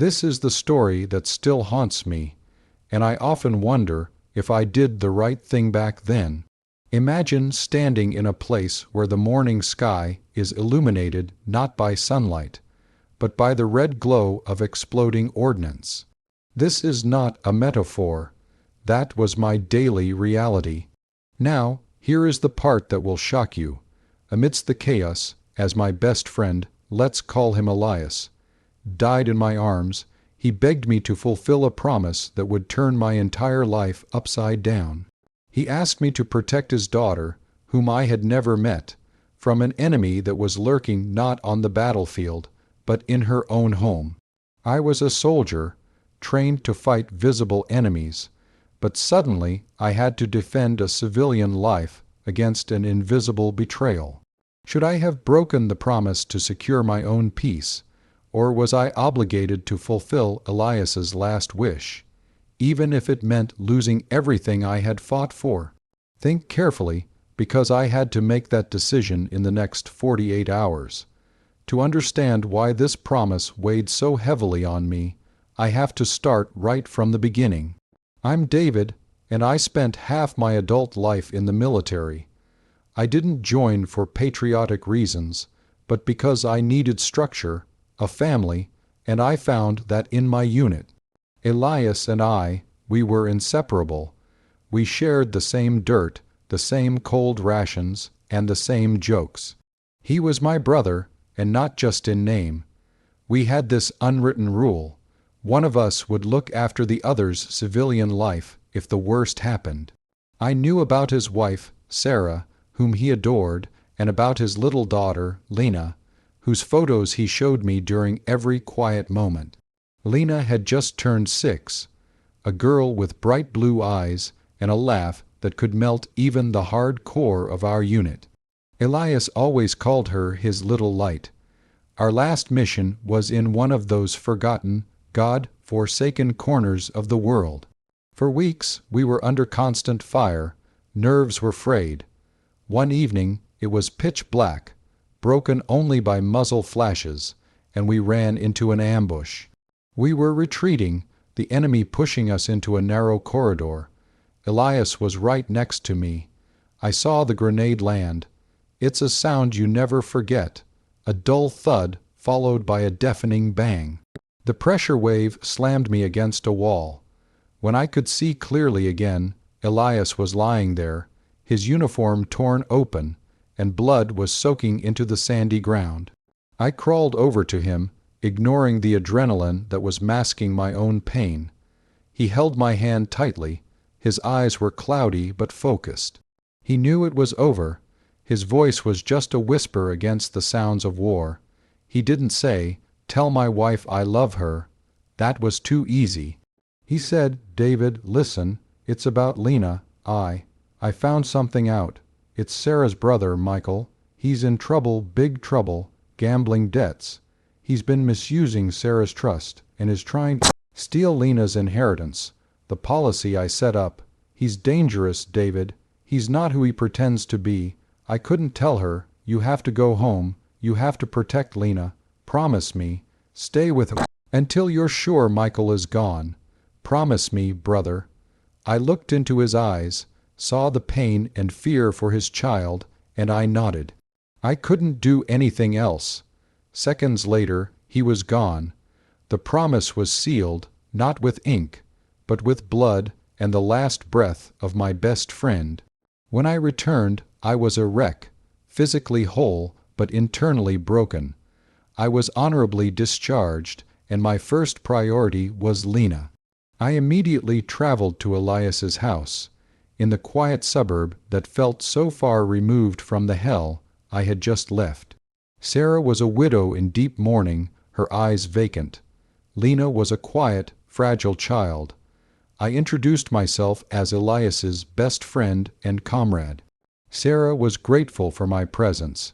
This is the story that still haunts me, and I often wonder if I did the right thing back then. Imagine standing in a place where the morning sky is illuminated not by sunlight, but by the red glow of exploding ordnance. This is not a metaphor. That was my daily reality. Now, here is the part that will shock you. Amidst the chaos, as my best friend, let's call him Elias, died in my arms, he begged me to fulfill a promise that would turn my entire life upside down. He asked me to protect his daughter, whom I had never met, from an enemy that was lurking not on the battlefield, but in her own home. I was a soldier, trained to fight visible enemies, but suddenly I had to defend a civilian life against an invisible betrayal. Should I have broken the promise to secure my own peace, or was I obligated to fulfill Elias's last wish, even if it meant losing everything I had fought for? Think carefully, because I had to make that decision in the next 48 hours. To understand why this promise weighed so heavily on me, I have to start right from the beginning. I'm David, and I spent half my adult life in the military. I didn't join for patriotic reasons, but because I needed structure, a family, and I found that in my unit. Elias and I, we were inseparable. We shared the same dirt, the same cold rations, and the same jokes. He was my brother, and not just in name. We had this unwritten rule: one of us would look after the other's civilian life if the worst happened. I knew about his wife, Sarah, whom he adored, and about his little daughter, Lena, whose photos he showed me during every quiet moment. Lena had just turned 6, a girl with bright blue eyes and a laugh that could melt even the hard core of our unit. Elias always called her his little light. Our last mission was in one of those forgotten, God-forsaken corners of the world. For weeks we were under constant fire, nerves were frayed. One evening it was pitch black, broken only by muzzle flashes, and we ran into an ambush. We were retreating, the enemy pushing us into a narrow corridor. Elias was right next to me. I saw the grenade land. It's a sound you never forget, a dull thud followed by a deafening bang. The pressure wave slammed me against a wall. When I could see clearly again, Elias was lying there, his uniform torn open, and blood was soaking into the sandy ground. I crawled over to him, ignoring the adrenaline that was masking my own pain. He held my hand tightly. His eyes were cloudy but focused. He knew it was over. His voice was just a whisper against the sounds of war. He didn't say, "Tell my wife I love her." That was too easy. He said, "David, listen, it's about Lena. I found something out. It's Sarah's brother, Michael. He's in trouble, big trouble, gambling debts. He's been misusing Sarah's trust and is trying to steal Lena's inheritance. The policy I set up. He's dangerous, David. He's not who he pretends to be. I couldn't tell her. You have to go home. You have to protect Lena. Promise me. Stay with her until you're sure Michael is gone. Promise me, brother." I looked into his eyes, saw the pain and fear for his child, and I nodded. I couldn't do anything else. Seconds later, he was gone. The promise was sealed, not with ink, but with blood and the last breath of my best friend. When I returned, I was a wreck, physically whole, but internally broken. I was honorably discharged, and my first priority was Lena. I immediately traveled to Elias's house, in the quiet suburb that felt so far removed from the hell I had just left. Sarah was a widow in deep mourning, her eyes vacant. Lena was a quiet, fragile child. I introduced myself as Elias's best friend and comrade. Sarah was grateful for my presence.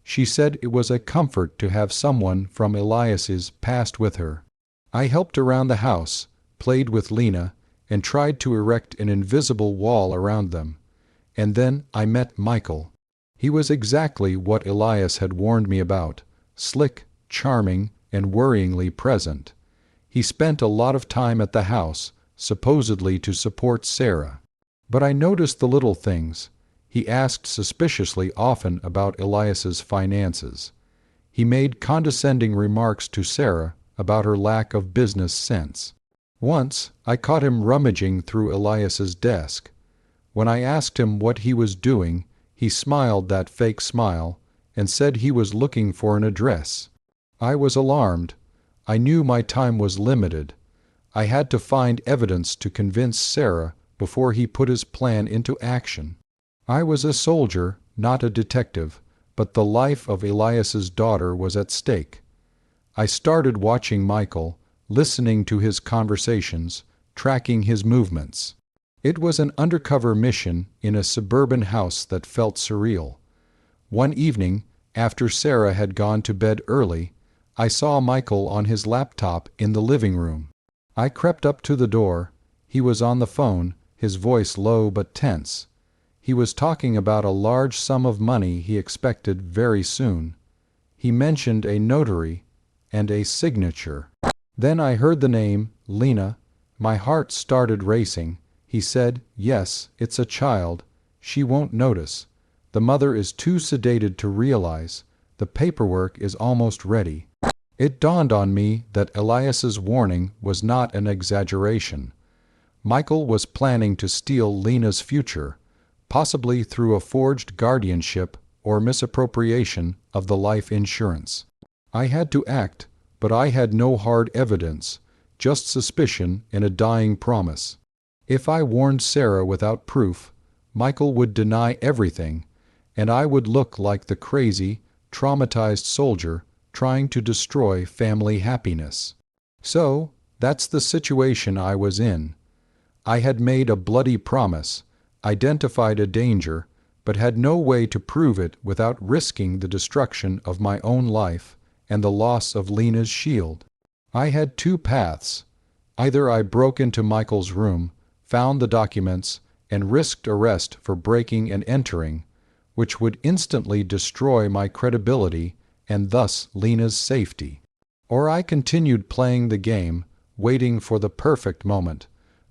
She said it was a comfort to have someone from Elias's past with her. I helped around the house, played with Lena, and tried to erect an invisible wall around them. And then I met Michael. He was exactly what Elias had warned me about: slick, charming, and worryingly present. He spent a lot of time at the house, supposedly to support Sarah. But I noticed the little things. He asked suspiciously often about Elias's finances. He made condescending remarks to Sarah about her lack of business sense. Once, I caught him rummaging through Elias's desk. When I asked him what he was doing, he smiled that fake smile and said he was looking for an address. I was alarmed. I knew my time was limited. I had to find evidence to convince Sarah before he put his plan into action. I was a soldier, not a detective, but the life of Elias's daughter was at stake. I started watching Michael, listening to his conversations, tracking his movements. It was an undercover mission in a suburban house that felt surreal. One evening, after Sarah had gone to bed early, I saw Michael on his laptop in the living room. I crept up to the door. He was on the phone, his voice low but tense. He was talking about a large sum of money he expected very soon. He mentioned a notary and a signature. Then I heard the name, Lena. My heart started racing. He said, "Yes, it's a child. She won't notice. The mother is too sedated to realize. The paperwork is almost ready." It dawned on me that Elias's warning was not an exaggeration. Michael was planning to steal Lena's future, possibly through a forged guardianship or misappropriation of the life insurance. I had to act, but I had no hard evidence, just suspicion and a dying promise. If I warned Sarah without proof, Michael would deny everything, and I would look like the crazy, traumatized soldier trying to destroy family happiness. So, that's the situation I was in. I had made a bloody promise, identified a danger, but had no way to prove it without risking the destruction of my own life and the loss of Lena's shield. I had two paths. Either I broke into Michael's room, found the documents, and risked arrest for breaking and entering, which would instantly destroy my credibility and thus Lena's safety. Or I continued playing the game, waiting for the perfect moment,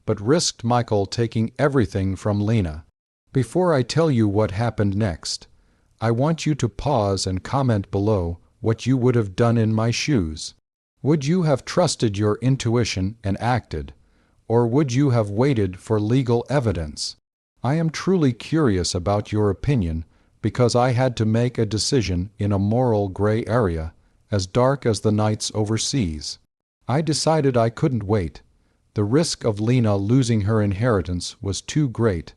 but risked Michael taking everything from Lena. Before I tell you what happened next, I want you to pause and comment below what you would have done in my shoes. Would you have trusted your intuition and acted, or would you have waited for legal evidence? I am truly curious about your opinion because I had to make a decision in a moral gray area, as dark as the nights overseas. I decided I couldn't wait. The risk of Lena losing her inheritance was too great.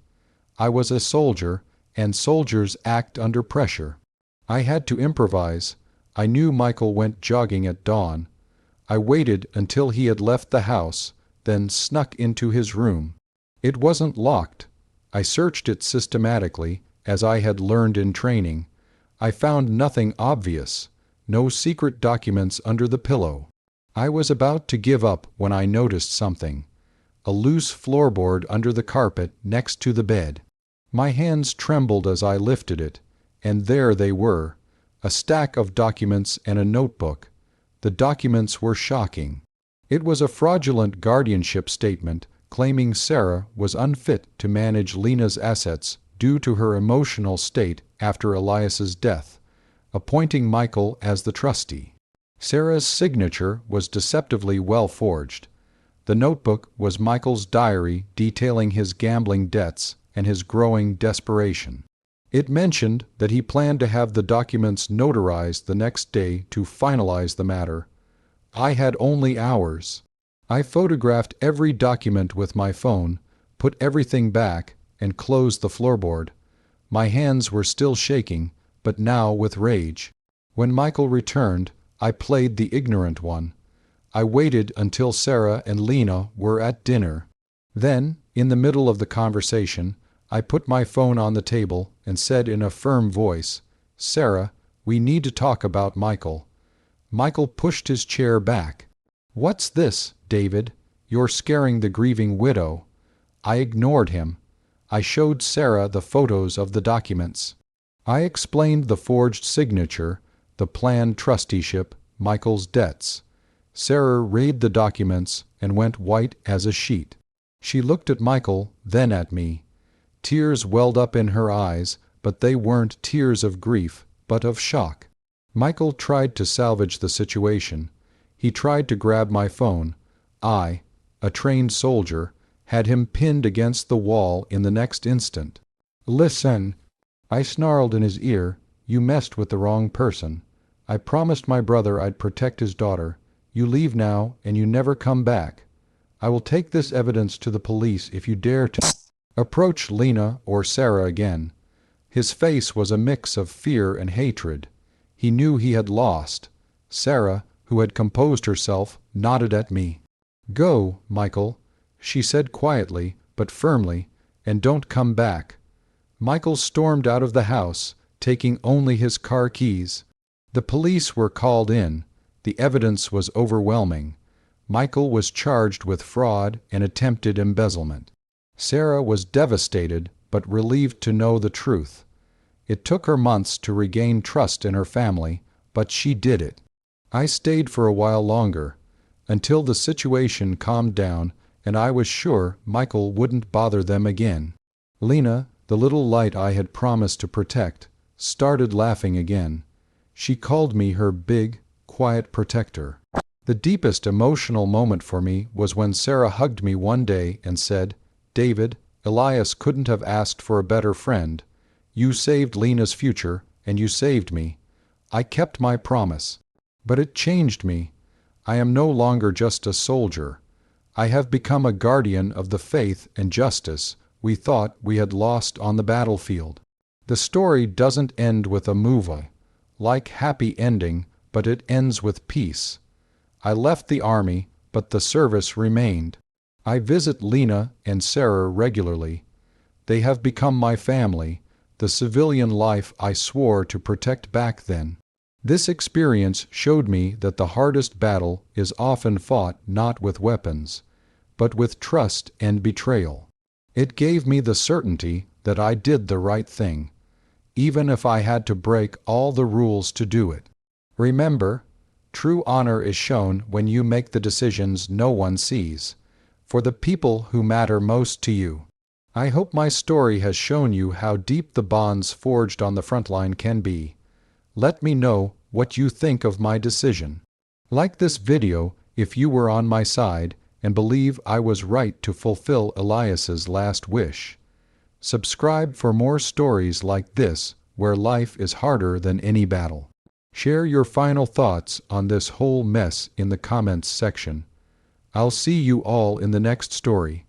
I was a soldier, and soldiers act under pressure. I had to improvise. I knew Michael went jogging at dawn. I waited until he had left the house, then snuck into his room. It wasn't locked. I searched it systematically, as I had learned in training. I found nothing obvious, no secret documents under the pillow. I was about to give up when I noticed something. A loose floorboard under the carpet next to the bed. My hands trembled as I lifted it, and there they were, a stack of documents and a notebook. The documents were shocking. It was a fraudulent guardianship statement claiming Sarah was unfit to manage Lena's assets due to her emotional state after Elias's death, appointing Michael as the trustee. Sarah's signature was deceptively well forged. The notebook was Michael's diary detailing his gambling debts and his growing desperation. It mentioned that he planned to have the documents notarized the next day to finalize the matter. I had only hours. I photographed every document with my phone, put everything back, and closed the floorboard. My hands were still shaking, but now with rage. When Michael returned, I played the ignorant one. I waited until Sarah and Lena were at dinner. Then, in the middle of the conversation, I put my phone on the table and said in a firm voice, "Sarah, we need to talk about Michael." Michael pushed his chair back. "What's this, David? You're scaring the grieving widow." I ignored him. I showed Sarah the photos of the documents. I explained the forged signature, the planned trusteeship, Michael's debts. Sarah read the documents and went white as a sheet. She looked at Michael, then at me. Tears welled up in her eyes, but they weren't tears of grief, but of shock. Michael tried to salvage the situation. He tried to grab my phone. I, a trained soldier, had him pinned against the wall in the next instant. "Listen," I snarled in his ear, "you messed with the wrong person. I promised my brother I'd protect his daughter. You leave now, and you never come back. I will take this evidence to the police if you dare to approach Lena or Sarah again." His face was a mix of fear and hatred. He knew he had lost. Sarah, who had composed herself, nodded at me. "Go, Michael," she said quietly but firmly, "and don't come back." Michael stormed out of the house, taking only his car keys. The police were called in. The evidence was overwhelming. Michael was charged with fraud and attempted embezzlement. Sarah was devastated but relieved to know the truth. It took her months to regain trust in her family, but she did it. I stayed for a while longer, until the situation calmed down and I was sure Michael wouldn't bother them again. Lena, the little light I had promised to protect, started laughing again. She called me her big, quiet protector. The deepest emotional moment for me was when Sarah hugged me one day and said, "David, Elias couldn't have asked for a better friend. You saved Lena's future, and you saved me. I kept my promise. But it changed me. I am no longer just a soldier. I have become a guardian of the faith and justice we thought we had lost on the battlefield." The story doesn't end with a movie, like happy ending, but it ends with peace. I left the army, but the service remained. I visit Lena and Sarah regularly. They have become my family, the civilian life I swore to protect back then. This experience showed me that the hardest battle is often fought not with weapons, but with trust and betrayal. It gave me the certainty that I did the right thing, even if I had to break all the rules to do it. Remember, true honor is shown when you make the decisions no one sees, for the people who matter most to you. I hope my story has shown you how deep the bonds forged on the front line can be. Let me know what you think of my decision. Like this video if you were on my side and believe I was right to fulfill Elias's last wish. Subscribe for more stories like this where life is harder than any battle. Share your final thoughts on this whole mess in the comments section. I'll see you all in the next story.